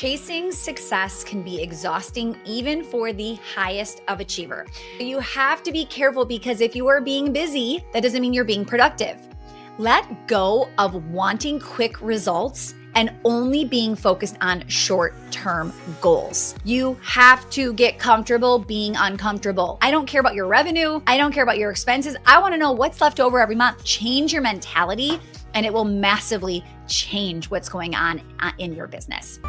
Chasing success can be exhausting even for the highest of achiever. You have to be careful because if you are being busy, that doesn't mean you're being productive. Let go of wanting quick results and only being focused on short-term goals. You have to get comfortable being uncomfortable. I don't care about your revenue. I don't care about your expenses. I want to know what's left over every month. Change your mentality and it will massively change what's going on in your business.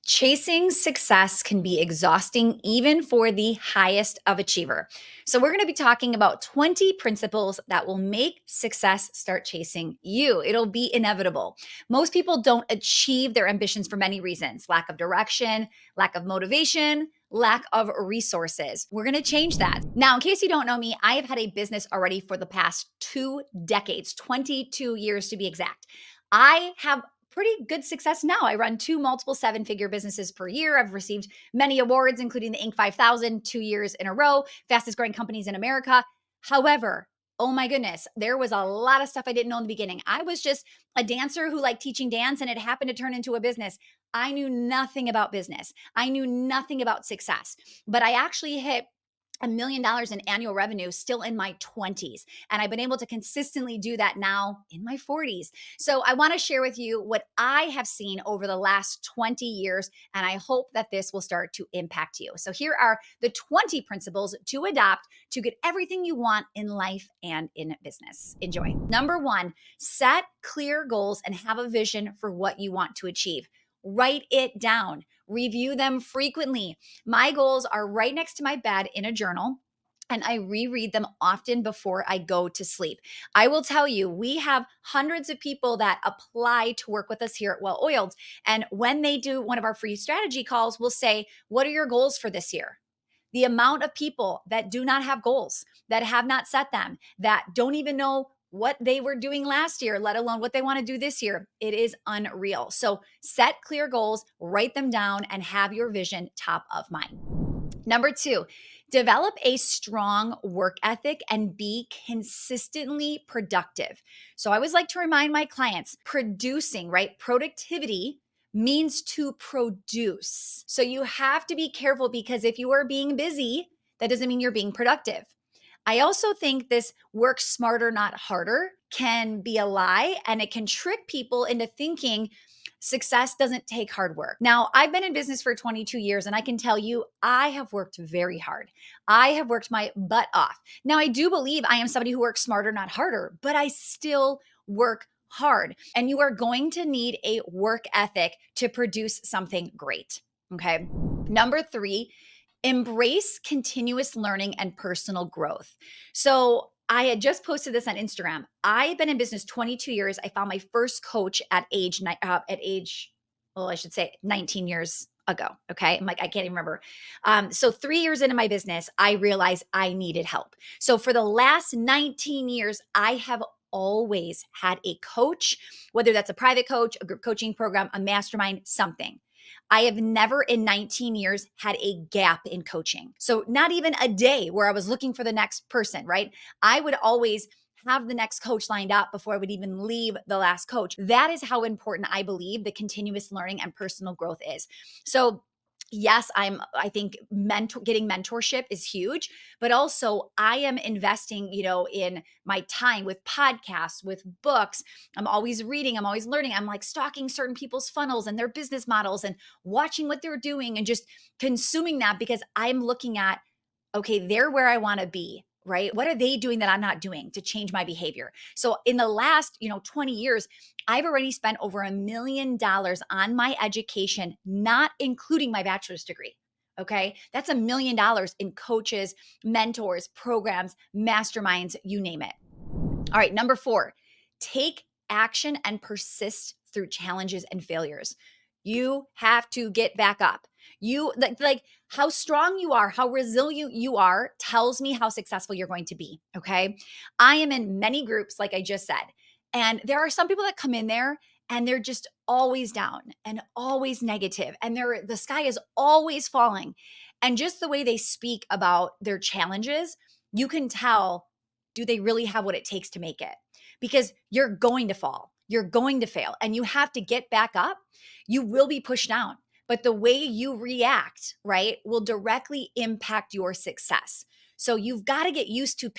Chasing success can be exhausting even for the highest of achiever. So we're going to be talking about 20 principles that will make success start chasing you. It'll be inevitable. Most people don't achieve their ambitions for many reasons: lack of direction, lack of motivation, lack of resources. We're going to change that. Now, in case you don't know me, I have had a business already for the past 2 decades, 22 years to be exact. I have pretty good success now. I run 2 multiple 7-figure businesses per year. I've received many awards, including the Inc. 5000, 2 years in a row, fastest growing companies in America. However, oh my goodness, there was a lot of stuff I didn't know in the beginning. I was just a dancer who liked teaching dance and it happened to turn into a business. I knew nothing about business. I knew nothing about success, but I actually hit $1 million in annual revenue still in my 20s. And I've been able to consistently do that now in my 40s. So I want to share with you what I have seen over the last 20 years, and I hope that this will start to impact you. So here are the 20 principles to adopt to get everything you want in life and in business. Enjoy. Number 1, set clear goals and have a vision for what you want to achieve. Write it down. Review them frequently. My goals are right next to my bed in a journal, and I reread them often before I go to sleep. I will tell you, we have hundreds of people that apply to work with us here at Well Oiled. And when they do one of our free strategy calls, we'll say, what are your goals for this year? The amount of people that do not have goals, that have not set them, that don't even know what they were doing last year, let alone what they want to do this year, it is unreal. So set clear goals, write them down, and have your vision top of mind. Number 2, develop a strong work ethic and be consistently productive. So I always like to remind my clients, producing, right? Productivity means to produce. So you have to be careful because if you are being busy, that doesn't mean you're being productive. I also think this work smarter, not harder can be a lie, and it can trick people into thinking success doesn't take hard work. Now, I've been in business for 22 years, and I can tell you, I have worked very hard. I have worked my butt off. Now, I do believe I am somebody who works smarter, not harder, but I still work hard. And you are going to need a work ethic to produce something great. Okay. Number 3, embrace continuous learning and personal growth. So I had just posted this on Instagram. I've been in business 22 years. I found my first coach at age, well, I should say 19 years ago. Okay. I'm like, I can't even remember. So 3 years into my business, I realized I needed help. So for the last 19 years, I have always had a coach, whether that's a private coach, a group coaching program, a mastermind, something. I have never in 19 years had a gap in coaching. So not even a day where I was looking for the next person, right? I would always have the next coach lined up before I would even leave the last coach. That is how important I believe the continuous learning and personal growth is. So yes, I think getting mentorship is huge, but also I am investing, in my time with podcasts, with books. I'm always reading, I'm always learning. I'm like stalking certain people's funnels and their business models and watching what they're doing and just consuming that because I'm looking at, okay, they're where I want to be, right? What are they doing that I'm not doing to change my behavior? So in the last, 20 years, I've already spent over $1 million on my education, not including my bachelor's degree. Okay. That's $1 million in coaches, mentors, programs, masterminds, you name it. All right. Number 4, take action and persist through challenges and failures. You have to get back up. You like how strong you are, how resilient you are tells me how successful you're going to be. Okay. I am in many groups, like I just said, and there are some people that come in there and they're just always down and always negative, and the sky is always falling. And just the way they speak about their challenges, you can tell, do they really have what it takes to make it? Because you're going to fall. You're going to fail and you have to get back up. You will be pushed down, but the way you react, right, will directly impact your success. So you've got to get used to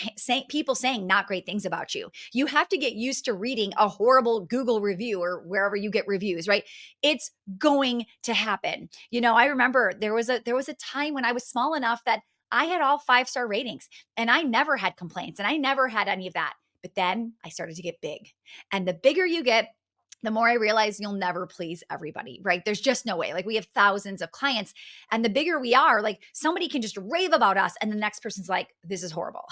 people saying not great things about you. You have to get used to reading a horrible Google review or wherever you get reviews, right? It's going to happen. I remember there was a time when I was small enough that I had all 5-star ratings and I never had complaints and I never had any of that. But then I started to get big. And the bigger you get, the more I realize you'll never please everybody, right? There's just no way. Like, we have thousands of clients, and the bigger we are, like, somebody can just rave about us, and the next person's like, this is horrible.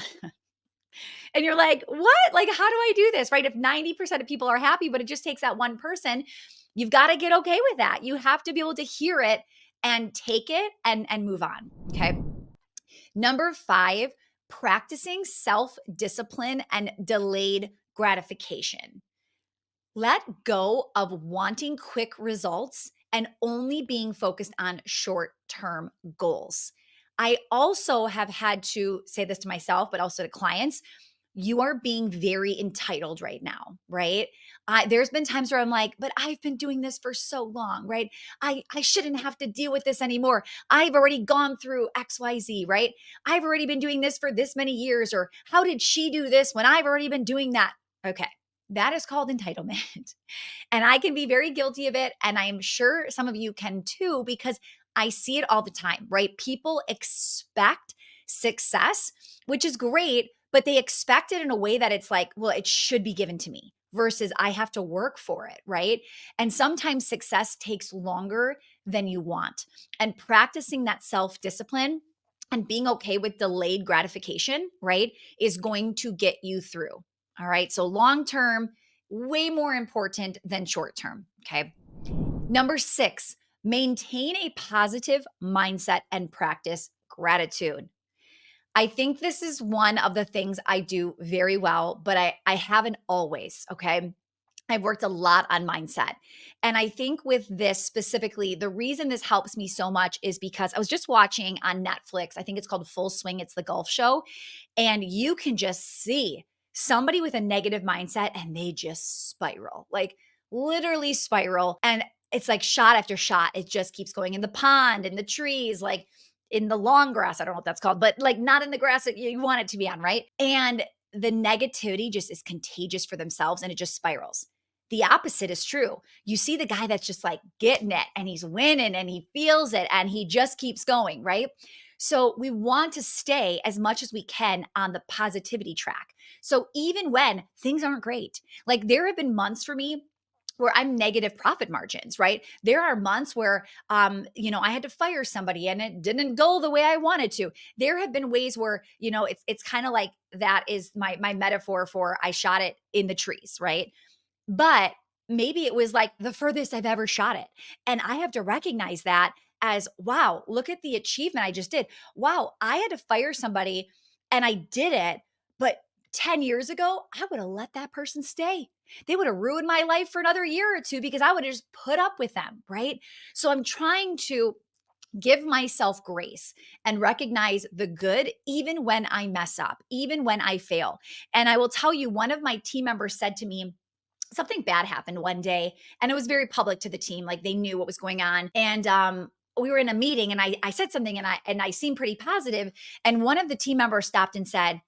And you're like, what? Like, how do I do this, right? If 90% of people are happy, but it just takes that one person, you've got to get okay with that. You have to be able to hear it and take it and move on. Okay. Number 5, practicing self-discipline and delayed gratification. Let go of wanting quick results and only being focused on short-term goals. I also have had to say this to myself, but also to clients. You are being very entitled right now, right? There's been times where I'm like, but I've been doing this for so long, right? I shouldn't have to deal with this anymore. I've already gone through XYZ, right? I've already been doing this for this many years, or how did she do this when I've already been doing that? Okay. That is called entitlement. And I can be very guilty of it. And I'm sure some of you can too, because I see it all the time, right? People expect success, which is great, but they expect it in a way that it's like, well, it should be given to me versus I have to work for it, right? And sometimes success takes longer than you want. And practicing that self-discipline and being okay with delayed gratification, right, is going to get you through. All right. So long term, way more important than short term. Okay. Number 6, maintain a positive mindset and practice gratitude. I think this is one of the things I do very well, but I haven't always. Okay. I've worked a lot on mindset. And I think with this specifically, the reason this helps me so much is because I was just watching on Netflix. I think it's called Full Swing. It's the golf show. And you can just see somebody with a negative mindset and they just spiral, like literally spiral. And it's like shot after shot. It just keeps going in the pond, in the trees, like in the long grass. I don't know what that's called, but like not in the grass that you want it to be on, right? And the negativity just is contagious for themselves and it just spirals. The opposite is true. You see the guy that's just like getting it and he's winning and he feels it and he just keeps going, right? So we want to stay as much as we can on the positivity track. So even when things aren't great, like there have been months for me where I'm negative profit margins, right? There are months where, I had to fire somebody and it didn't go the way I wanted to. There have been ways where, it's kind of like that is my metaphor for I shot it in the trees, right? But maybe it was like the furthest I've ever shot it. And I have to recognize that as, wow, look at the achievement I just did. Wow, I had to fire somebody and I did it. But 10 years ago, I would have let that person stay. They would have ruined my life for another year or two because I would have just put up with them, right? So I'm trying to give myself grace and recognize the good, even when I mess up, even when I fail. And I will tell you, one of my team members said to me, something bad happened one day and it was very public to the team. Like they knew what was going on. And we were in a meeting and I said something and I seemed pretty positive. And one of the team members stopped and said,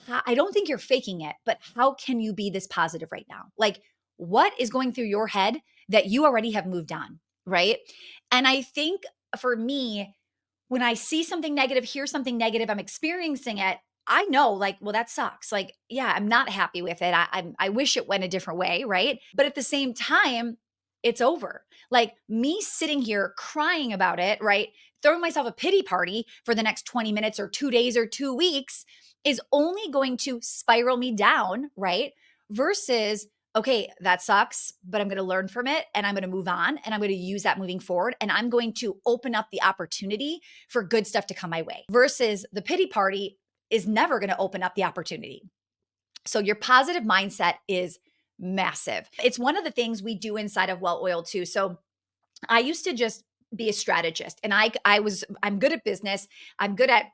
I don't think you're faking it, but how can you be this positive right now? Like, what is going through your head that you already have moved on? Right. And I think for me, when I see something negative, hear something negative, I'm experiencing it, I know like, well, that sucks. Like, yeah, I'm not happy with it. I wish it went a different way. Right. But at the same time, it's over. Like me sitting here crying about it, right? Throwing myself a pity party for the next 20 minutes or 2 days or 2 weeks is only going to spiral me down, right? Versus, okay, that sucks, but I'm going to learn from it and I'm going to move on and I'm going to use that moving forward and I'm going to open up the opportunity for good stuff to come my way. Versus the pity party is never going to open up the opportunity. So your positive mindset is massive. It's one of the things we do inside of Well Oiled too. So I used to just be a strategist and I'm good at business. I'm good at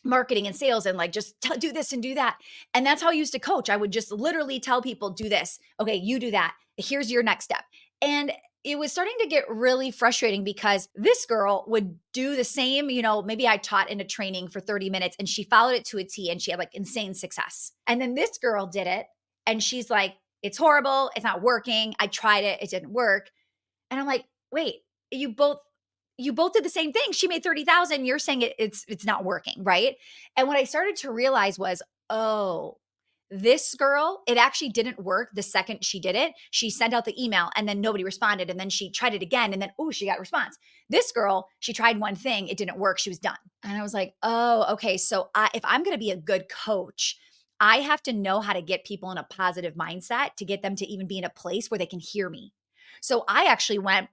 marketing and sales and like just do this and do that. And that's how I used to coach. I would just literally tell people, do this. Okay, you do that. Here's your next step. And it was starting to get really frustrating because this girl would do the same, maybe I taught in a training for 30 minutes and she followed it to a T and she had like insane success. And then this girl did it and she's like, it's horrible. It's not working. I tried it. It didn't work. And I'm like, wait, you both did the same thing. She made 30,000. You're saying it's not working, right? And what I started to realize was, oh, this girl, it actually didn't work the second she did it. She sent out the email and then nobody responded. And then she tried it again. And then, oh, she got a response. This girl, she tried one thing, it didn't work. She was done. And I was like, oh, okay. So if I'm going to be a good coach, I have to know how to get people in a positive mindset to get them to even be in a place where they can hear me. So I actually went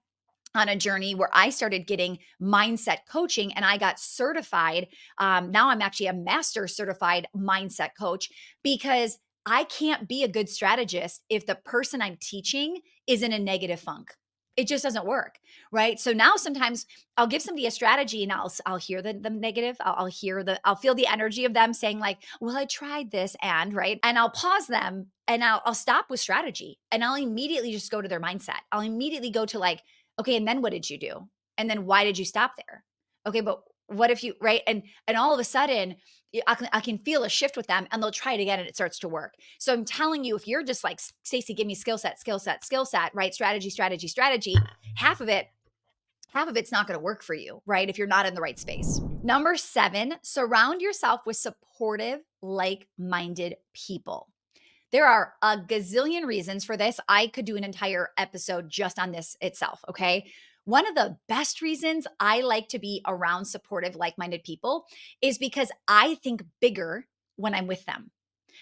on a journey where I started getting mindset coaching and I got certified. Now I'm actually a master certified mindset coach because I can't be a good strategist if the person I'm teaching is in a negative funk. It just doesn't work, right? So now sometimes I'll give somebody a strategy and I'll hear the negative. I'll feel the energy of them saying like, well, I tried this and right. And I'll pause them and I'll stop with strategy and I'll immediately just go to their mindset. I'll immediately go to like, okay, and then what did you do? And then why did you stop there? Okay, but what if you, right? And all of a sudden, I can feel a shift with them and they'll try it again and it starts to work. So I'm telling you, if you're just like, Stacey, give me skill set, right? Strategy, half of it's not going to work for you, right? If you're not in the right space. Number 7, surround yourself with supportive, like-minded people. There are a gazillion reasons for this. I could do an entire episode just on this itself, okay? One of the best reasons I like to be around supportive, like-minded people is because I think bigger when I'm with them.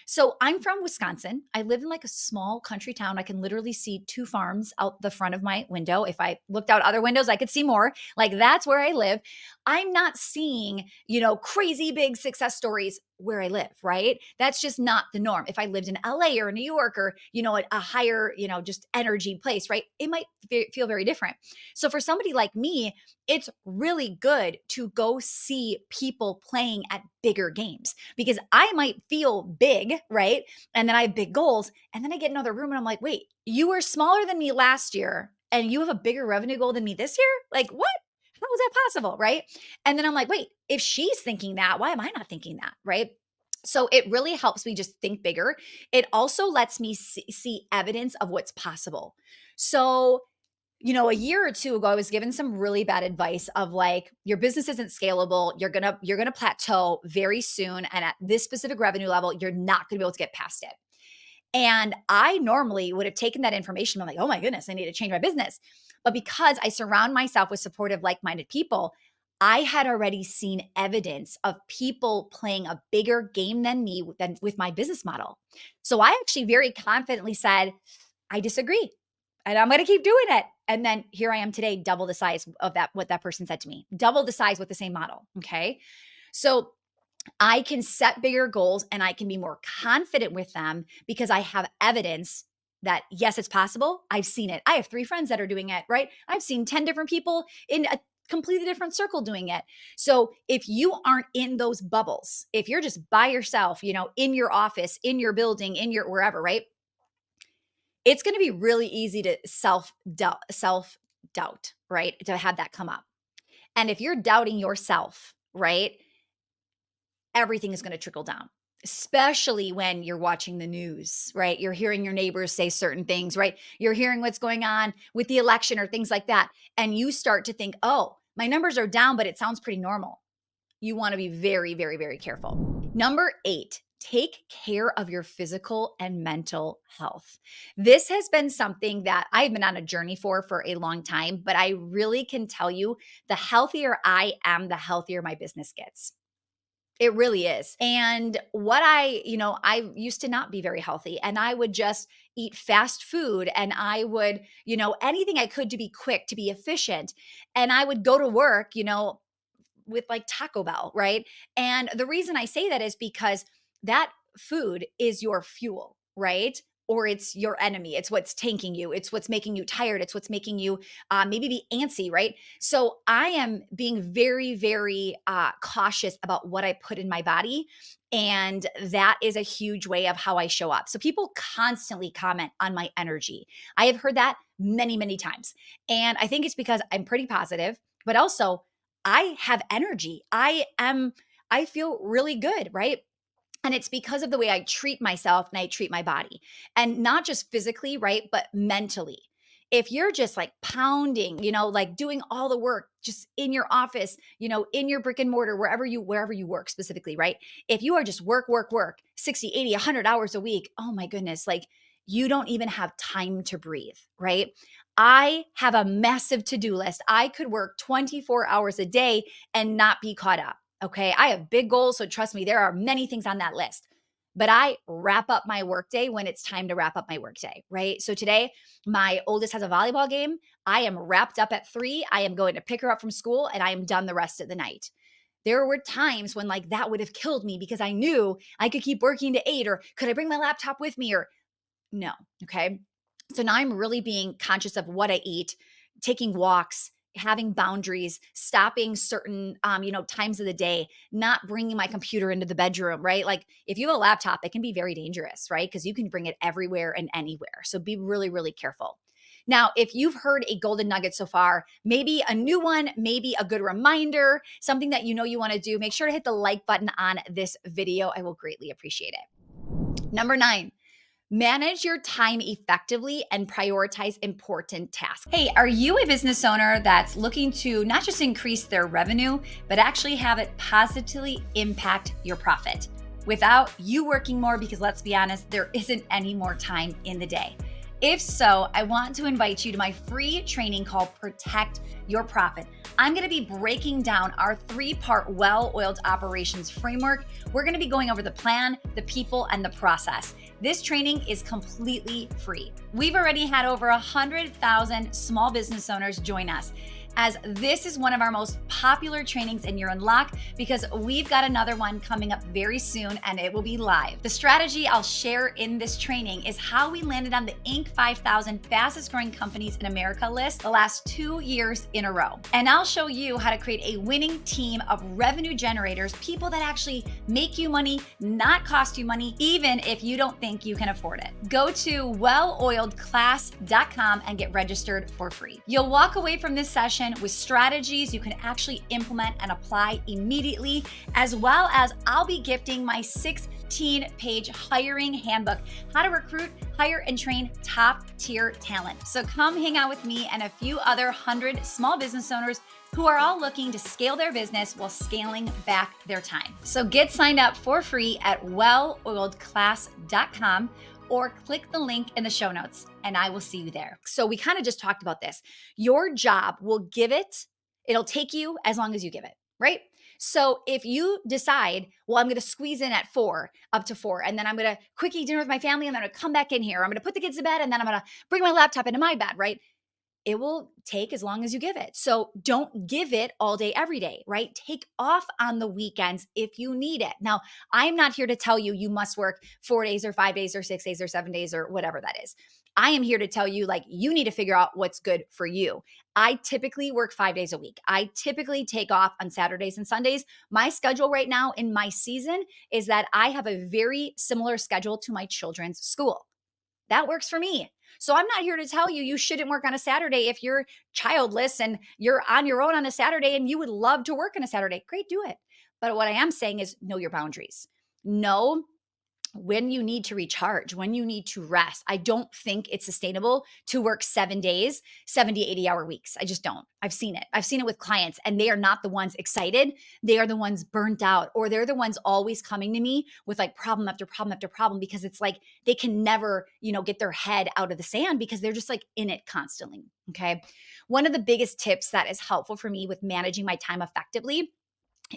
So I'm from Wisconsin. I live in like a small country town. I can literally see 2 farms out the front of my window. If I looked out other windows, I could see more. Like that's where I live. I'm not seeing, crazy big success stories where I live, right? That's just not the norm. If I lived in LA or New York or, a higher, just energy place, right? It might feel very different. So for somebody like me, it's really good to go see people playing at bigger games because I might feel big, right? And then I have big goals. And then I get in another room and I'm like, wait, you were smaller than me last year and you have a bigger revenue goal than me this year? Like, what? How is that possible? Right. And then I'm like, wait, if she's thinking that, why am I not thinking that? Right. So it really helps me just think bigger. It also lets me see evidence of what's possible. So, a year or two ago, I was given some really bad advice of like, your business isn't scalable. You're gonna plateau very soon. And at this specific revenue level, you're not gonna be able to get past it. And I normally would have taken that information. I'm like, oh my goodness, I need to change my business. But because I surround myself with supportive, like-minded people, I had already seen evidence of people playing a bigger game than me than with my business model. So I actually very confidently said, I disagree. And I'm going to keep doing it. And then here I am today, double the size of what that person said to me, double the size with the same model. Okay. So I can set bigger goals and I can be more confident with them because I have evidence that yes, it's possible. I've seen it. I have 3 friends that are doing it, right? I've seen 10 different people in a completely different circle doing it. So if you aren't in those bubbles, if you're just by yourself, in your office, in your building, in your wherever, right? It's going to be really easy to self-doubt, right? To have that come up. And if you're doubting yourself, right? Everything is going to trickle down, especially when you're watching the news, right? You're hearing your neighbors say certain things, right? You're hearing what's going on with the election or things like that. And you start to think, oh, my numbers are down, but it sounds pretty normal. You want to be very, very, very careful. Number 8, take care of your physical and mental health. This has been something that I've been on a journey for a long time, but I really can tell you the healthier I am, the healthier my business gets. It really is. And I used to not be very healthy and I would just eat fast food and I would, anything I could to be quick, to be efficient. And I would go to work, with like Taco Bell, right? And the reason I say that is because that food is your fuel, right? or it's your enemy. It's what's tanking you. It's what's making you tired. It's what's making you maybe be antsy, right? So I am being very, very cautious about what I put in my body. And that is a huge way of how I show up. So people constantly comment on my energy. I have heard that many, many times. And I think it's because I'm pretty positive, but also I have energy. I feel really good, right? And it's because of the way I treat myself and I treat my body. And not just physically, right? But mentally. If you're just like pounding, like doing all the work just in your office, in your brick and mortar, wherever you work specifically, right? If you are just work, 60, 80, 100 hours a week, oh my goodness, like you don't even have time to breathe, right? I have a massive to-do list. I could work 24 hours a day and not be caught up. Okay. I have big goals. So trust me, there are many things on that list. But I wrap up my workday when it's time to wrap up my workday, right? So today, my oldest has a volleyball game. I am wrapped up at 3. I am going to pick her up from school and I am done the rest of the night. There were times when like that would have killed me because I knew I could keep working to 8, or could I bring my laptop with me, or no. Okay. So now I'm really being conscious of what I eat, taking walks, having boundaries, stopping certain, times of the day, not bringing my computer into the bedroom, right? Like if you have a laptop, it can be very dangerous, right? Because you can bring it everywhere and anywhere. So be really, really careful. Now, if you've heard a golden nugget so far, maybe a new one, maybe a good reminder, something that you want to do, make sure to hit the like button on this video. I will greatly appreciate it. Number 9, manage your time effectively and prioritize important tasks. Hey, are you a business owner that's looking to not just increase their revenue, but actually have it positively impact your profit without you working more? Because let's be honest, there isn't any more time in the day. If so, I want to invite you to my free training called Protect Your Profit. I'm going to be breaking down our 3-part well-oiled operations framework. We're going to be going over the plan, the people, and the process. This training is completely free. We've already had over 100,000 small business owners join us, as this is one of our most popular trainings in You're in Luck, because we've got another one coming up very soon and it will be live. The strategy I'll share in this training is how we landed on the Inc. 5000 fastest growing companies in America list the last 2 years in a row. And I'll show you how to create a winning team of revenue generators, people that actually make you money, not cost you money, even if you don't think you can afford it. Go to welloiledclass.com and get registered for free. You'll walk away from this session with strategies you can actually implement and apply immediately, as well as I'll be gifting my 16-page hiring handbook, how to recruit, hire, and train top-tier talent. So come hang out with me and a few other 100 small business owners who are all looking to scale their business while scaling back their time. So get signed up for free at welloiledclass.com or click the link in the show notes and I will see you there. So we kind of just talked about this. Your job will it'll take you as long as you give it, right? So if you decide, well, I'm going to squeeze in at 4, up to 4, and then I'm going to quick eat dinner with my family, and then I'm going to come back in here. I'm going to put the kids to bed, and then I'm going to bring my laptop into my bed, right? It will take as long as you give it. So don't give it all day, every day, right? Take off on the weekends if you need it. Now, I'm not here to tell you you must work 4 days or 5 days or 6 days or 7 days or whatever that is. I am here to tell you, like, you need to figure out what's good for you. I typically work 5 days a week. I typically take off on Saturdays and Sundays. My schedule right now in my season is that I have a very similar schedule to my children's school. That works for me. So I'm not here to tell you shouldn't work on a Saturday if you're childless and you're on your own on a Saturday and you would love to work on a Saturday. Great, do it. But what I am saying is know your boundaries. Know when you need to recharge, when you need to rest. I don't think it's sustainable to work 7 days, 70, 80-hour weeks. I just don't. I've seen it. I've seen it with clients, and they are not the ones excited. They are the ones burnt out, or they're the ones always coming to me with like problem after problem after problem, because it's like they can never, get their head out of the sand because they're just like in it constantly. Okay. One of the biggest tips that is helpful for me with managing my time effectively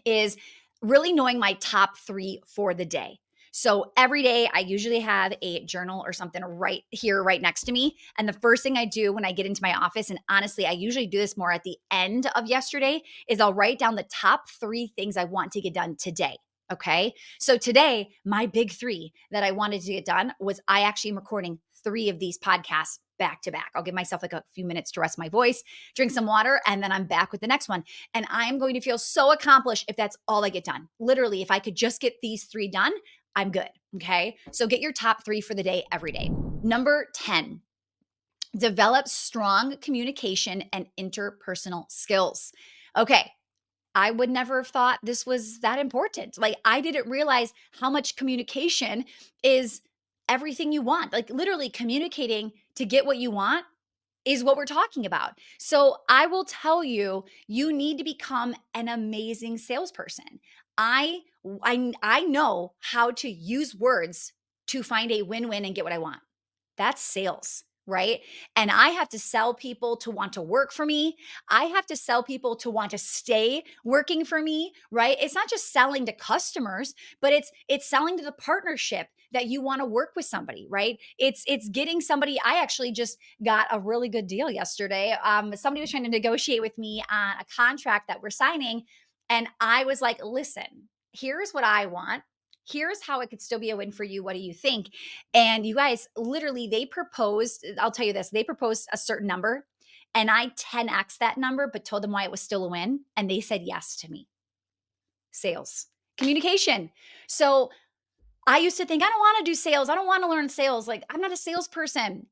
is really knowing my top 3 for the day. So every day I usually have a journal or something right here, right next to me. And the first thing I do when I get into my office, and honestly, I usually do this more at the end of yesterday, is I'll write down the top 3 things I want to get done today. Okay. So today, my big three that I wanted to get done was I actually am recording three of these podcasts back to back. I'll give myself like a few minutes to rest my voice, drink some water, and then I'm back with the next one. And I am going to feel so accomplished if that's all I get done. Literally, if I could just get these three done, I'm good. Okay. So get your top three for the day every day. Number 10, develop strong communication and interpersonal skills. Okay. I would never have thought this was that important. Like, I didn't realize how much communication is everything you want. Like, literally, communicating to get what you want is what we're talking about. So, I will tell you, you need to become an amazing salesperson. I know how to use words to find a win-win and get what I want. That's sales, right? And I have to sell people to want to work for me. I have to sell people to want to stay working for me, right? It's not just selling to customers, but it's selling to the partnership that you want to work with somebody, right? It's getting somebody. I actually just got a really good deal yesterday. Somebody was trying to negotiate with me on a contract that we're signing, and I was like, "Listen, here's what I want. Here's how it could still be a win for you. What do you think?" And you guys, literally, they proposed, I'll tell you this, they proposed a certain number and I 10x that number, but told them why it was still a win. And they said yes to me. Sales, communication. So I used to think, I don't want to do sales. I don't want to learn sales. Like, I'm not a salesperson.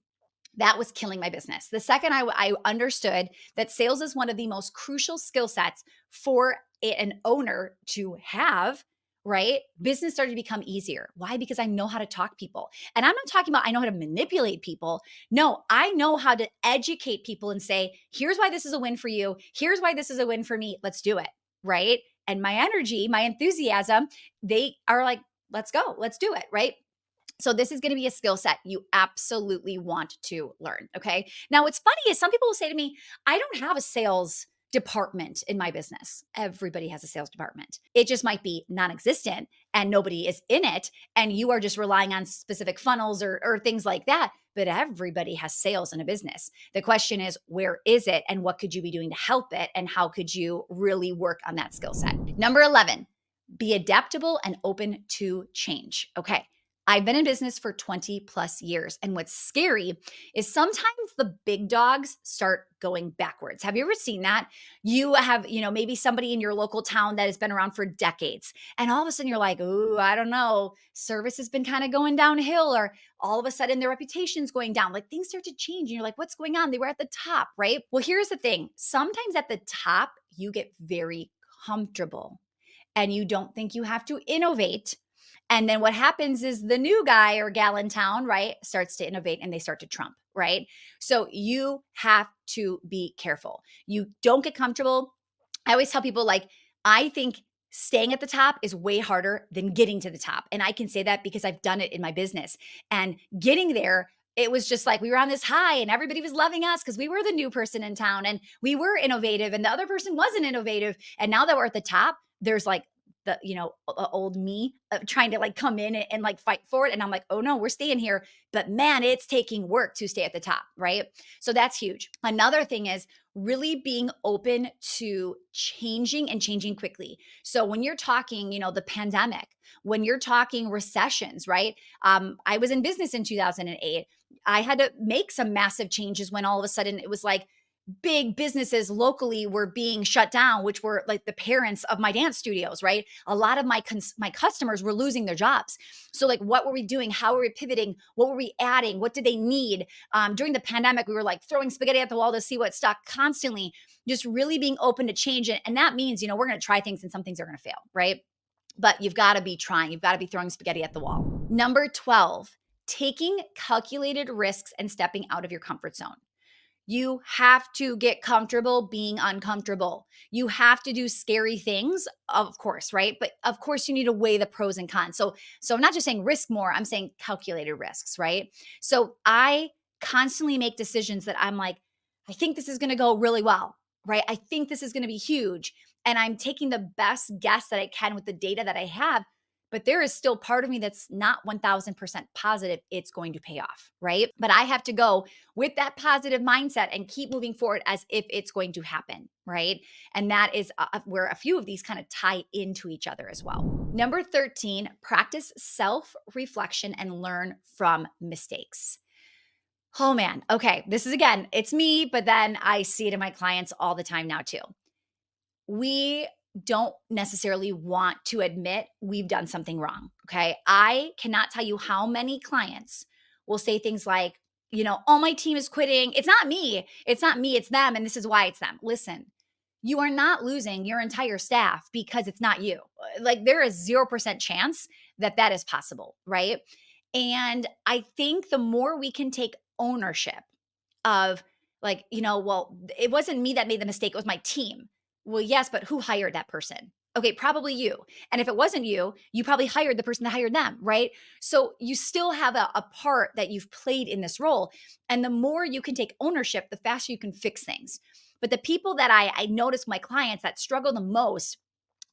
That was killing my business. The second I understood that sales is one of the most crucial skill sets for an owner to have, right? Business started to become easier. Why? Because I know how to talk to people. And I'm not talking about I know how to manipulate people. No, I know how to educate people and say, here's why this is a win for you. Here's why this is a win for me. Let's do it, right? And my energy, my enthusiasm, they are like, let's go, let's do it, right? So this is going to be a skill set you absolutely want to learn. Okay. Now, what's funny is some people will say to me, I don't have a sales department in my business. Everybody has a sales department. It just might be non existent and nobody is in it. And you are just relying on specific funnels or things like that. But everybody has sales in a business. The question is, where is it and what could you be doing to help it? And how could you really work on that skill set? Number 11, be adaptable and open to change. Okay. I've been in business for 20 plus years. And what's scary is sometimes the big dogs start going backwards. Have you ever seen that? You have, maybe somebody in your local town that has been around for decades. And all of a sudden you're like, ooh, I don't know. Service has been kind of going downhill, or all of a sudden their reputation's going down. Like, things start to change. And you're like, what's going on? They were at the top, right? Well, here's the thing. Sometimes at the top, you get very comfortable and you don't think you have to innovate. And then what happens is the new guy or gal in town, right, starts to innovate and they start to trump, right? So you have to be careful. You don't get comfortable. I always tell people, like, I think staying at the top is way harder than getting to the top. And I can say that because I've done it in my business. And getting there, it was just like we were on this high and everybody was loving us because we were the new person in town and we were innovative and the other person wasn't innovative. And now that we're at the top, there's like the old me trying to like come in and like fight for it, and I'm like, oh no, we're staying here. But man, it's taking work to stay at the top, right? So that's huge. Another thing is really being open to changing and changing quickly. So when you're talking, the pandemic, when you're talking recessions, right? I was in business in 2008. I had to make some massive changes when all of a sudden it was like big businesses locally were being shut down, which were like the parents of my dance studios, right? A lot of my customers were losing their jobs. So like, what were we doing? How were we pivoting? What were we adding? What did they need? During the pandemic, we were like throwing spaghetti at the wall to see what stuck constantly, just really being open to change it. And that means, we're going to try things and some things are going to fail, right? But you've got to be trying. You've got to be throwing spaghetti at the wall. Number 12, taking calculated risks and stepping out of your comfort zone. You have to get comfortable being uncomfortable. You have to do scary things, of course, right? But of course, you need to weigh the pros and cons. So I'm not just saying risk more, I'm saying calculated risks, right? So I constantly make decisions that I'm like, I think this is going to go really well, right? I think this is going to be huge. And I'm taking the best guess that I can with the data that I have. But there is still part of me that's not 1000% positive it's going to pay off, right? But I have to go with that positive mindset and keep moving forward as if it's going to happen, right? And that is where a few of these kind of tie into each other as well. Number 13, practice self reflection and learn from mistakes. Oh man. Okay. This is again, it's me, but then I see it in my clients all the time now too. We don't necessarily want to admit we've done something wrong. Okay. I cannot tell you how many clients will say things like, all my team is quitting. It's not me. It's not me. It's them. And this is why it's them. Listen, you are not losing your entire staff because it's not you. Like there is 0% chance that that is possible. Right. And I think the more we can take ownership of like, well, it wasn't me that made the mistake, it was my team. Well, yes, but who hired that person? Okay, probably you. And if it wasn't you, you probably hired the person that hired them, right? So you still have a part that you've played in this role. And the more you can take ownership, the faster you can fix things. But the people that I notice my clients that struggle the most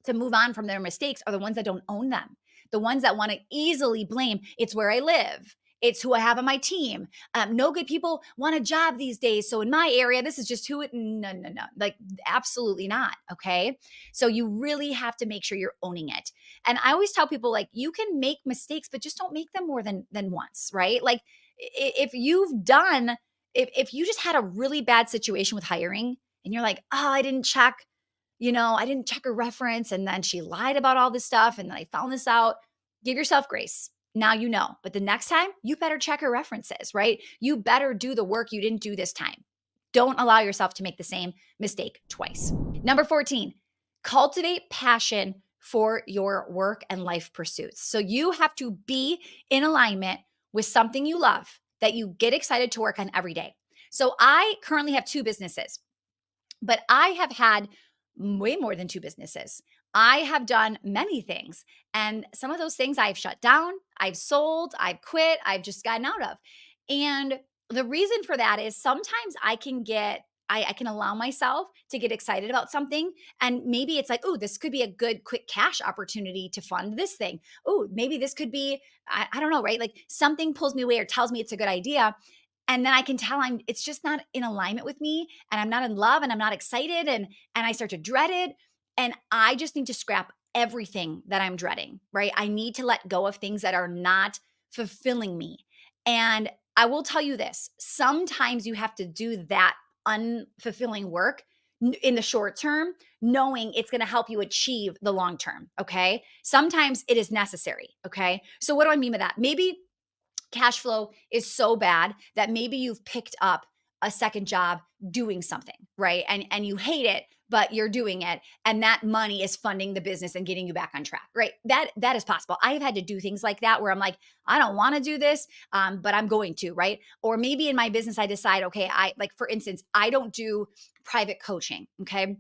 to move on from their mistakes are the ones that don't own them. The ones that want to easily blame, it's where I live. It's who I have on my team. No good people want a job these days. So in my area, this is just who it, no, no, no. Like absolutely not. Okay. So you really have to make sure you're owning it. And I always tell people like, you can make mistakes, but just don't make them more than once, right? Like if you've done, if you just had a really bad situation with hiring and you're like, oh, I didn't check her reference and then she lied about all this stuff and then I found this out. Give yourself grace. Now you know. But the next time, you better check her references, right? You better do the work you didn't do this time. Don't allow yourself to make the same mistake twice. Number 14, cultivate passion for your work and life pursuits. So you have to be in alignment with something you love that you get excited to work on every day. So I currently have 2 businesses, but I have had way more than 2 businesses. I have done many things. And some of those things I've shut down, I've sold, I've quit, I've just gotten out of. And the reason for that is sometimes I can allow myself to get excited about something. And maybe it's like, oh, this could be a good quick cash opportunity to fund this thing. Oh, maybe this could be, I don't know, right? Like something pulls me away or tells me it's a good idea. And then I can tell it's just not in alignment with me and I'm not in love and I'm not excited and I start to dread it and I just need to scrap everything that I'm dreading, right? I need to let go of things that are not fulfilling me. And I will tell you this, sometimes you have to do that unfulfilling work in the short term, knowing it's going to help you achieve the long term, okay? Sometimes it is necessary, okay? So what do I mean by that? Maybe cash flow is so bad that maybe you've picked up a second job doing something, right? And you hate it, but you're doing it and that money is funding the business and getting you back on track, right? That is possible. I've had to do things like that where I'm like, I don't want to do this, but I'm going to, right? Or maybe in my business, I decide, okay, for instance, I don't do private coaching, okay?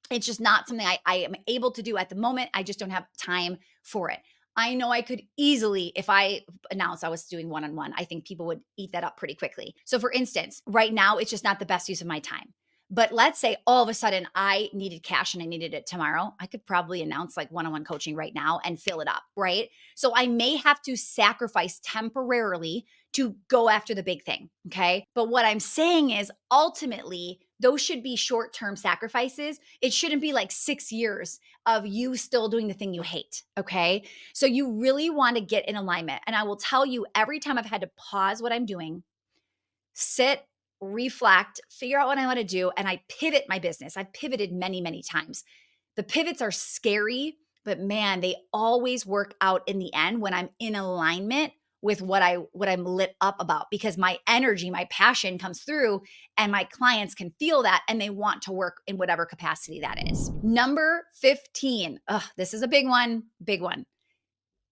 It's just not something I am able to do at the moment. I just don't have time for it. I know I could easily, if I announced I was doing one-on-one, I think people would eat that up pretty quickly. So for instance, right now, it's just not the best use of my time. But let's say all of a sudden I needed cash and I needed it tomorrow. I could probably announce like one-on-one coaching right now and fill it up, right? So I may have to sacrifice temporarily to go after the big thing, okay? But what I'm saying is ultimately, those should be short-term sacrifices. It shouldn't be like 6 years of you still doing the thing you hate, okay? So you really want to get in alignment. And I will tell you, every time I've had to pause what I'm doing, sit, reflect, figure out what I want to do, and I pivot my business. I've pivoted many, many times. The pivots are scary, but man, they always work out in the end when I'm in alignment with what I'm lit up about, because my energy, my passion comes through and my clients can feel that and they want to work in whatever capacity that is. Number 15. This is a big one, big one.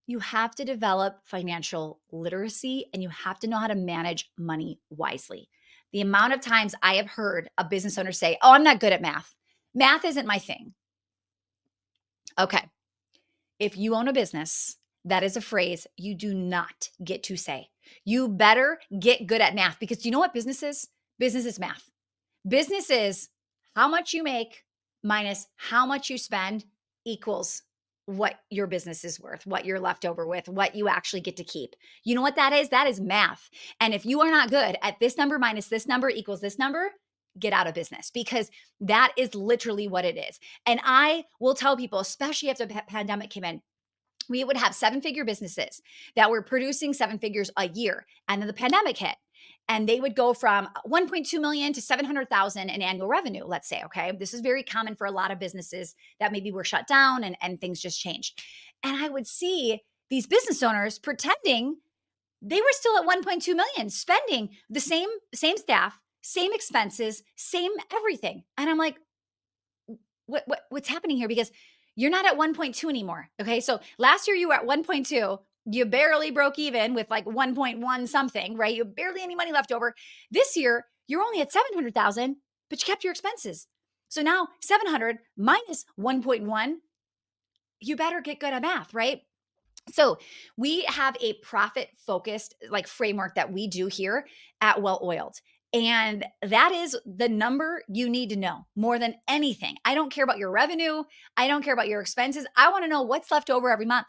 You have to develop financial literacy and you have to know how to manage money wisely. The amount of times I have heard a business owner say, oh, I'm not good at math. Math isn't my thing. Okay. If you own a business, that is a phrase you do not get to say. You better get good at math, because do you know what business is? Business is math. Business is how much you make minus how much you spend equals what your business is worth, what you're left over with, what you actually get to keep. You know what that is? That is math. And if you are not good at this number minus this number equals this number, get out of business, because that is literally what it is. And I will tell people, especially after the pandemic came in, we would have seven-figure businesses that were producing seven figures a year. And then the pandemic hit. And they would go from 1.2 million to 700,000 in annual revenue, let's say. Okay. This is very common for a lot of businesses that maybe were shut down and things just changed. And I would see these business owners pretending they were still at 1.2 million, spending the same staff, same expenses, same everything. And I'm like, what's happening here? Because you're not at 1.2 anymore. Okay. So last year you were at 1.2. You barely broke even with like 1.1 something, right? You have barely any money left over. This year you're only at 700,000, but you kept your expenses. So now 700 minus 1.1, you better get good at math, right? So we have a profit focused like framework that we do here at Well Oiled. And that is the number you need to know more than anything. I don't care about your revenue. I don't care about your expenses. I want to know what's left over every month.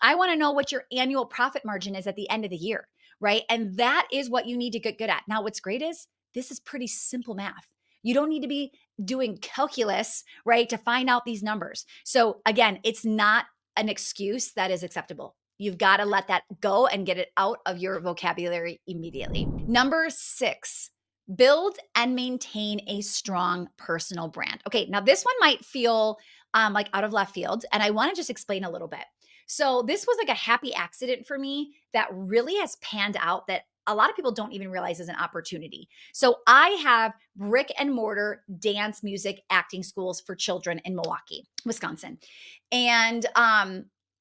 I want to know what your annual profit margin is at the end of the year, right? And that is what you need to get good at. Now, what's great is this is pretty simple math. You don't need to be doing calculus, right, to find out these numbers. So again, it's not an excuse that is acceptable. You've got to let that go and get it out of your vocabulary immediately. Number 6, build and maintain a strong personal brand. Okay, now this one might feel like out of left field, and I want to just explain a little bit. So this was like a happy accident for me that really has panned out that a lot of people don't even realize is an opportunity. So I have brick and mortar dance, music, acting schools for children in Milwaukee, Wisconsin. And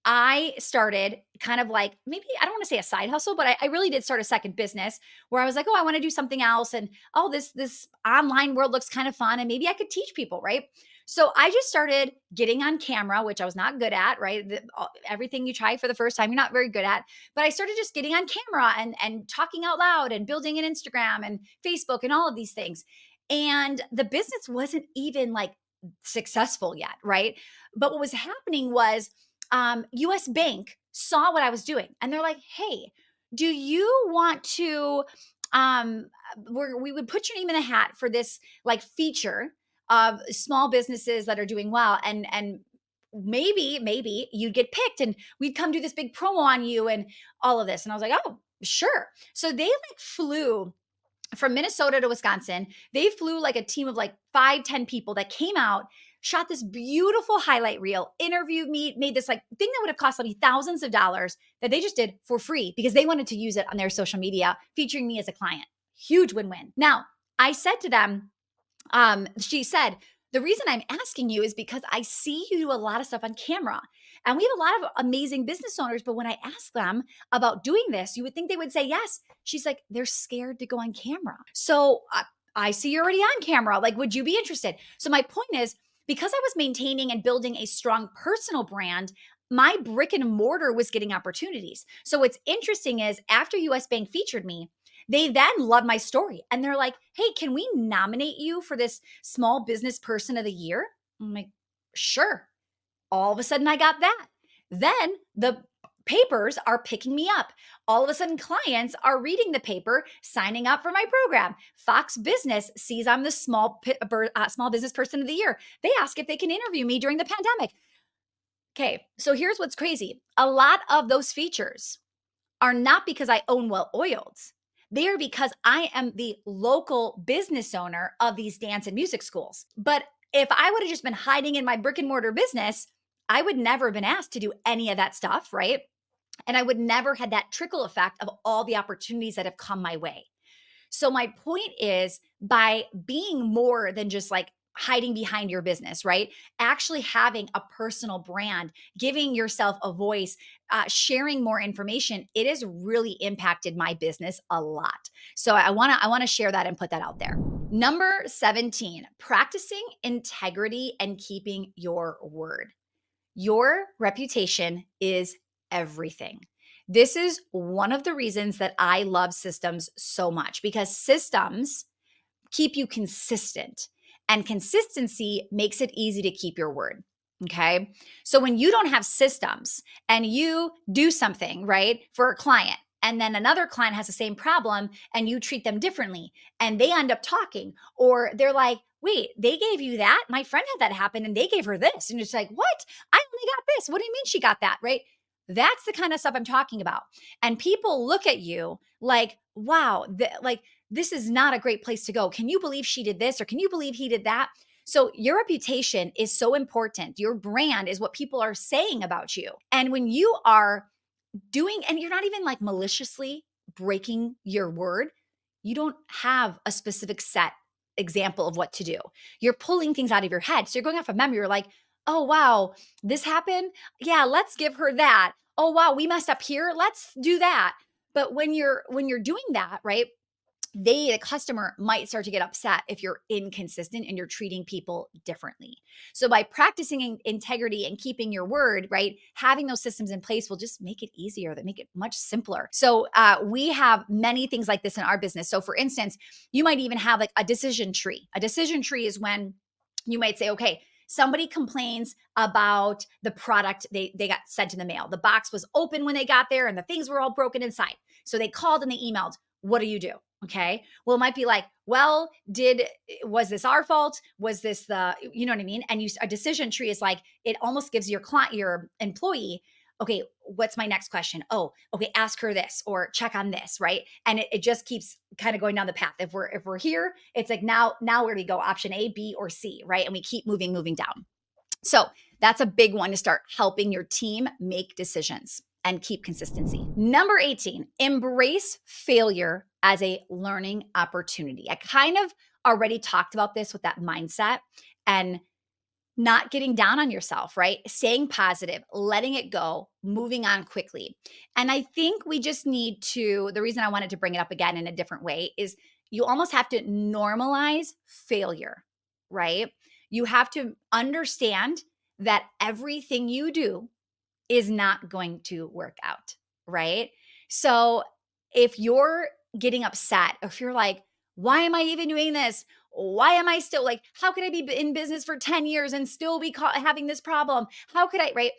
I started kind of like, maybe I don't want to say a side hustle, but I really did start a second business where I was like, oh, I want to do something else. And oh, this online world looks kind of fun. And maybe I could teach people, right? So I just started getting on camera, which I was not good at, right? Everything you try for the first time, you're not very good at. But I started just getting on camera and talking out loud and building an Instagram and Facebook and all of these things. And the business wasn't even like successful yet, right? But what was happening was US Bank saw what I was doing and they're like, hey, do you want to, we would put your name in the hat for this like feature of small businesses that are doing well. And maybe you'd get picked and we'd come do this big promo on you and all of this. And I was like, oh, sure. So they like flew from Minnesota to Wisconsin. They flew like a team of like 5-10 people that came out, shot this beautiful highlight reel, interviewed me, made this like thing that would have cost me thousands of dollars that they just did for free because they wanted to use it on their social media, featuring me as a client. Huge win-win. Now, I said to them, she said, the reason I'm asking you is because I see you do a lot of stuff on camera. And we have a lot of amazing business owners, but when I ask them about doing this, you would think they would say yes. She's like, they're scared to go on camera. So I see you're already on camera. Like, would you be interested? So my point is, because I was maintaining and building a strong personal brand, my brick and mortar was getting opportunities. So what's interesting is after US Bank featured me, they then love my story. And they're like, hey, can we nominate you for this small business person of the year? I'm like, sure. All of a sudden I got that. Then the papers are picking me up. All of a sudden clients are reading the paper, signing up for my program. Fox Business sees I'm the small business person of the year. They ask if they can interview me during the pandemic. Okay, so here's what's crazy. A lot of those features are not because I own Well Oiled. They are because I am the local business owner of these dance and music schools. But if I would have just been hiding in my brick and mortar business, I would never have been asked to do any of that stuff, right? And I would never had that trickle effect of all the opportunities that have come my way. So my point is, by being more than just like hiding behind your business, right? Actually having a personal brand, giving yourself a voice, sharing more information, it has really impacted my business a lot. So I want to share that and put that out there. Number 17, practicing integrity and keeping your word. Your reputation is everything. This is one of the reasons that I love systems so much, because systems keep you consistent, and consistency makes it easy to keep your word. Okay. So when you don't have systems and you do something, right, for a client, and then another client has the same problem and you treat them differently and they end up talking, or they're like, wait, they gave you that? My friend had that happen and they gave her this. And it's like, what? I only got this. What do you mean she got that? Right? That's the kind of stuff I'm talking about. And people look at you like, wow, like this is not a great place to go. Can you believe she did this? Or can you believe he did that? So your reputation is so important. Your brand is what people are saying about you. And when you are doing, and you're not even like maliciously breaking your word, you don't have a specific set example of what to do. You're pulling things out of your head. So you're going off of memory. You're like, oh, wow, this happened. Yeah, let's give her that. Oh, wow, we messed up here. Let's do that. But when you're doing that, right? The customer might start to get upset if you're inconsistent and you're treating people differently. So by practicing integrity and keeping your word, right, having those systems in place will just make it easier, that make it much simpler. So we have many things like this in our business. So for instance, you might even have like a decision tree. A decision tree is when you might say, okay, somebody complains about the product they got sent in the mail. The box was open when they got there and the things were all broken inside. So they called and they emailed. What do you do? Okay. Well, it might be like, well, was this our fault? Was this you know what I mean? And a decision tree is like, it almost gives your client, your employee, okay, what's my next question? Oh, okay, ask her this or check on this, right? And it just keeps kind of going down the path. If we're here, it's like now where do we go? Option A, B, or C, right? And we keep moving down. So that's a big one to start helping your team make decisions and keep consistency. Number 18, embrace failure as a learning opportunity. I kind of already talked about this with that mindset and not getting down on yourself, right? Staying positive, letting it go, moving on quickly. And I think we just need to, the reason I wanted to bring it up again in a different way is you almost have to normalize failure, right? You have to understand that everything you do is not going to work out, right? So if you're getting upset, if you're like, why am I even doing this? Why am I still like, how could I be in business for 10 years and still be having this problem? How could I, right?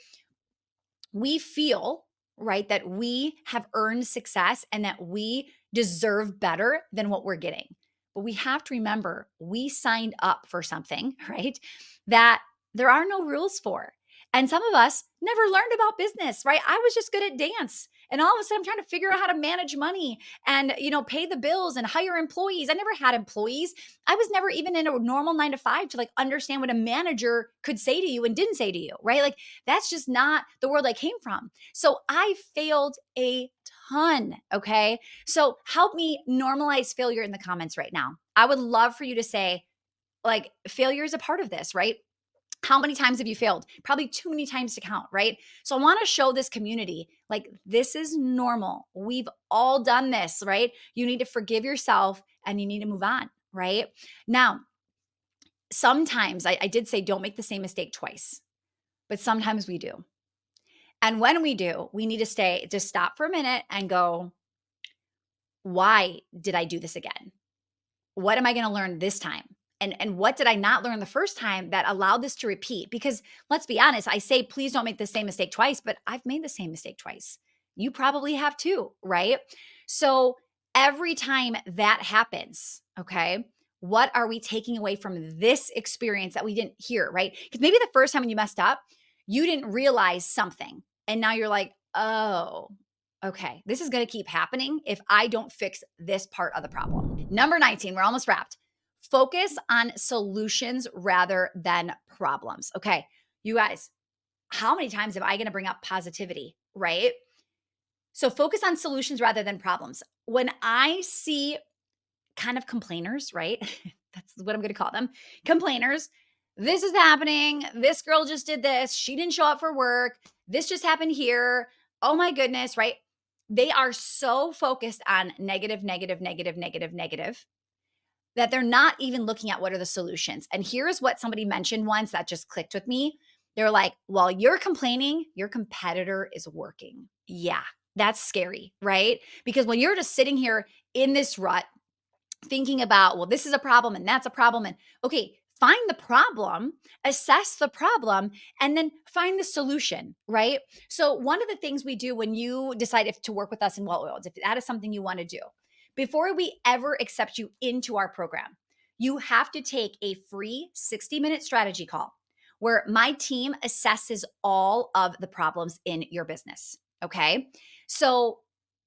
We feel, right, that we have earned success and that we deserve better than what we're getting. But we have to remember we signed up for something, right, that there are no rules for. And some of us never learned about business, right? I was just good at dance. And all of a sudden I'm trying to figure out how to manage money and, pay the bills and hire employees. I never had employees. I was never even in a normal 9 to 5 to like understand what a manager could say to you and didn't say to you, right? Like that's just not the world I came from. So I failed a ton. Okay. So help me normalize failure in the comments right now. I would love for you to say, like, failure is a part of this, right? How many times have you failed? Probably too many times to count, right? So I want to show this community like this is normal. We've all done this, right? You need to forgive yourself and you need to move on, right? Now, sometimes I did say don't make the same mistake twice, but sometimes we do. And when we do, we need to just stop for a minute and go, why did I do this again? What am I going to learn this time? And what did I not learn the first time that allowed this to repeat? Because let's be honest, I say, please don't make the same mistake twice, but I've made the same mistake twice. You probably have too, right? So every time that happens, okay, what are we taking away from this experience that we didn't hear, right? Because maybe the first time when you messed up, you didn't realize something. And now you're like, oh, okay, this is going to keep happening if I don't fix this part of the problem. Number 19, we're almost wrapped. Focus on solutions rather than problems. Okay, you guys, how many times am I going to bring up positivity, right? So focus on solutions rather than problems. When I see kind of complainers, right? That's what I'm going to call them. Complainers. This is happening. This girl just did this. She didn't show up for work. This just happened here. Oh my goodness, right? They are so focused on negative, negative, negative, negative, negative that they're not even looking at what are the solutions. And here's what somebody mentioned once that just clicked with me. They're like, while you're complaining, your competitor is working. Yeah, that's scary, right? Because when you're just sitting here in this rut, thinking about, well, this is a problem and that's a problem. And okay, find the problem, assess the problem, and then find the solution, right? So one of the things we do when you decide to work with us in Well Oiled, if that is something you want to do, before we ever accept you into our program, you have to take a free 60-minute strategy call where my team assesses all of the problems in your business. Okay. So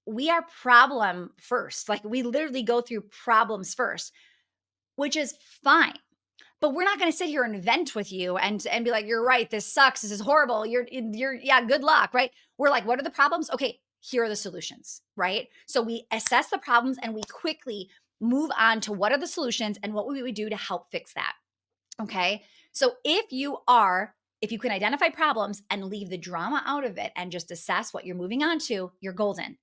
we are problem first. Like we literally go through problems first, which is fine. But we're not going to sit here and vent with you and be like, you're right, this sucks, this is horrible, you're yeah, good luck, right? We're like, what are the problems? Okay, here are the solutions, right? So we assess the problems and we quickly move on to what are the solutions and what we would do to help fix that. Okay. So if you can identify problems and leave the drama out of it and just assess what you're moving on to, you're golden.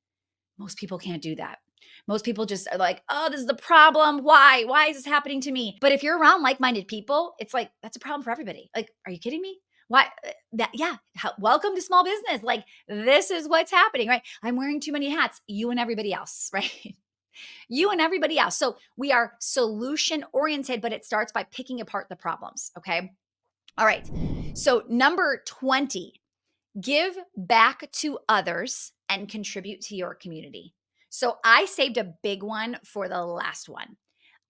Most people can't do that. Most people just are like, oh, this is the problem. Why? Why is this happening to me? But if you're around like minded people, it's like, that's a problem for everybody. Like, are you kidding me? Why? Yeah. Welcome to small business. Like, this is what's happening, right? I'm wearing too many hats, you and everybody else, right? You and everybody else. So we are solution oriented, but it starts by picking apart the problems. Okay. All right. So, number 20, give back to others and contribute to your community. So I saved a big one for the last one.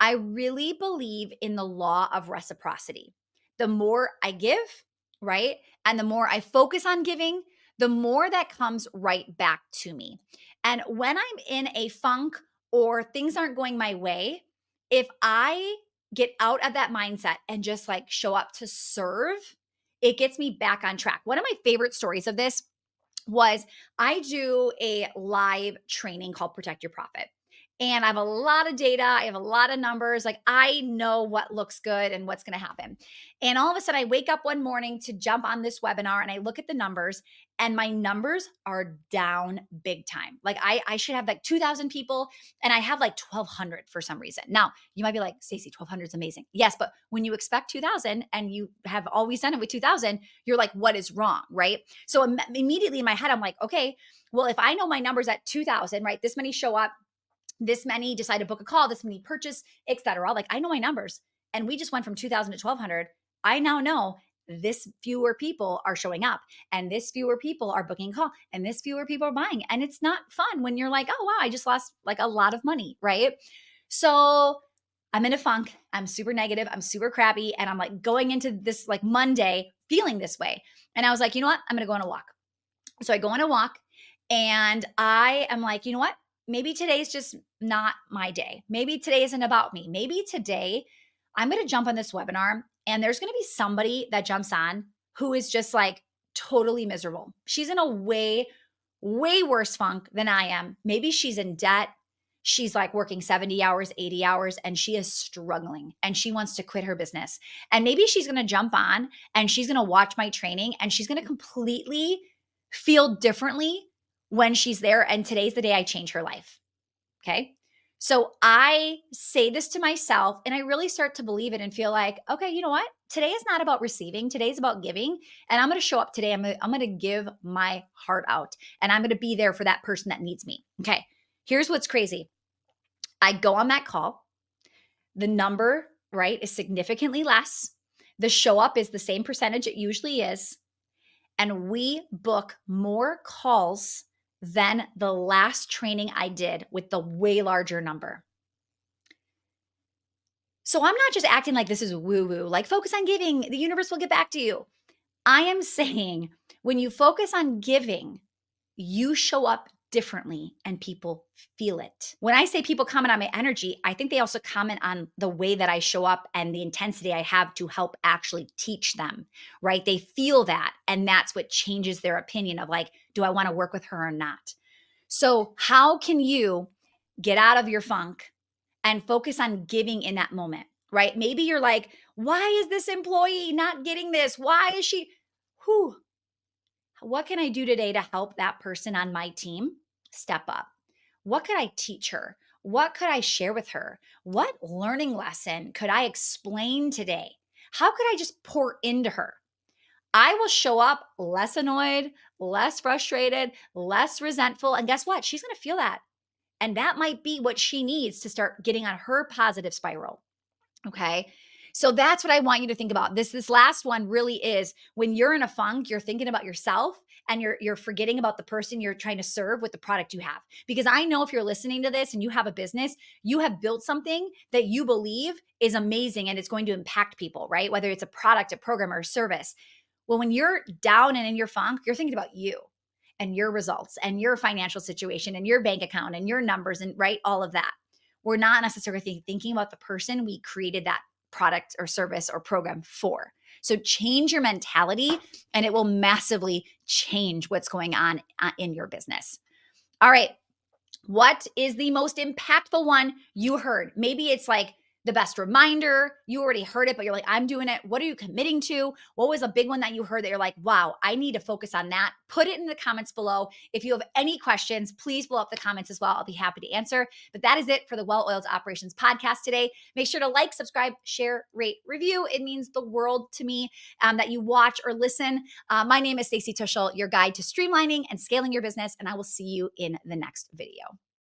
I really believe in the law of reciprocity. The more I give, right? And the more I focus on giving, the more that comes right back to me. And when I'm in a funk or things aren't going my way, if I get out of that mindset and just like show up to serve, it gets me back on track. One of my favorite stories of this was I do a live training called Protect Your Profit. And I have a lot of data, I have a lot of numbers. Like I know what looks good and what's going to happen. And all of a sudden, I wake up one morning to jump on this webinar and I look at the numbers, and my numbers are down big time. Like I should have like 2,000 people and I have like 1,200 for some reason. Now, you might be like, Stacey, 1,200 is amazing. Yes, but when you expect 2,000 and you have always done it with 2,000, you're like, what is wrong, right? So immediately in my head, I'm like, okay, well, if I know my numbers at 2,000, right, this many show up, this many decide to book a call, this many purchase, etc. Like I know my numbers, and we just went from 2,000 to 1,200. I now know this fewer people are showing up, and this fewer people are booking a call, and this fewer people are buying. And it's not fun when you're like, oh wow, I just lost like a lot of money, right? So I'm in a funk. I'm super negative. I'm super crappy, and I'm like going into this like Monday feeling this way. And I was like, you know what? I'm gonna go on a walk. So I go on a walk, and I am like, you know what? Maybe today's just not my day. Maybe today isn't about me. Maybe today I'm going to jump on this webinar and there's going to be somebody that jumps on who is just like totally miserable. She's in a way, way worse funk than I am. Maybe she's in debt. She's like working 70 hours, 80 hours, and she is struggling and she wants to quit her business. And maybe she's going to jump on and she's going to watch my training and she's going to completely feel differently when she's there. And today's the day I change her life. Okay. So I say this to myself and I really start to believe it and feel like, okay, you know what? Today is not about receiving. Today is about giving. And I'm going to show up today. I'm going to give my heart out and I'm going to be there for that person that needs me. Okay. Here's what's crazy. I go on that call. The number, right, is significantly less. The show up is the same percentage it usually is. And we book more calls than the last training I did with the way larger number. So I'm not just acting like this is woo-woo, like focus on giving, the universe will get back to you. I am saying when you focus on giving, you show up differently and people feel it. When I say people comment on my energy, I think they also comment on the way that I show up and the intensity I have to help actually teach them, right? They feel that. And that's what changes their opinion of like, do I want to work with her or not? So, how can you get out of your funk and focus on giving in that moment, right? Maybe you're like, why is this employee not getting this? Why is she? Whew. What can I do today to help that person on my team step up? What could I teach her? What could I share with her? What learning lesson could I explain today? How could I just pour into her? I will show up less annoyed, less frustrated, less resentful. And guess what? She's going to feel that. And that might be what she needs to start getting on her positive spiral. Okay. So that's what I want you to think about. This last one really is when you're in a funk, you're thinking about yourself and you're forgetting about the person you're trying to serve with the product you have. Because I know if you're listening to this and you have a business, you have built something that you believe is amazing and it's going to impact people, right? Whether it's a product, a program, or a service. Well, when you're down and in your funk, you're thinking about you and your results and your financial situation and your bank account and your numbers and right, all of that. We're not necessarily thinking about the person we created that product or service or program for. So change your mentality and it will massively change what's going on in your business. All right. What is the most impactful one you heard? Maybe it's like the best reminder. You already heard it, but you're like, I'm doing it. What are you committing to? What was a big one that you heard that you're like, wow, I need to focus on that? Put it in the comments below. If you have any questions, please blow up the comments as well. I'll be happy to answer. But that is it for the Well Oiled Operations podcast today. Make sure to like, subscribe, share, rate, review. It means the world to me that you watch or listen. My name is Stacey Tuschl, your guide to streamlining and scaling your business, and I will see you in the next video.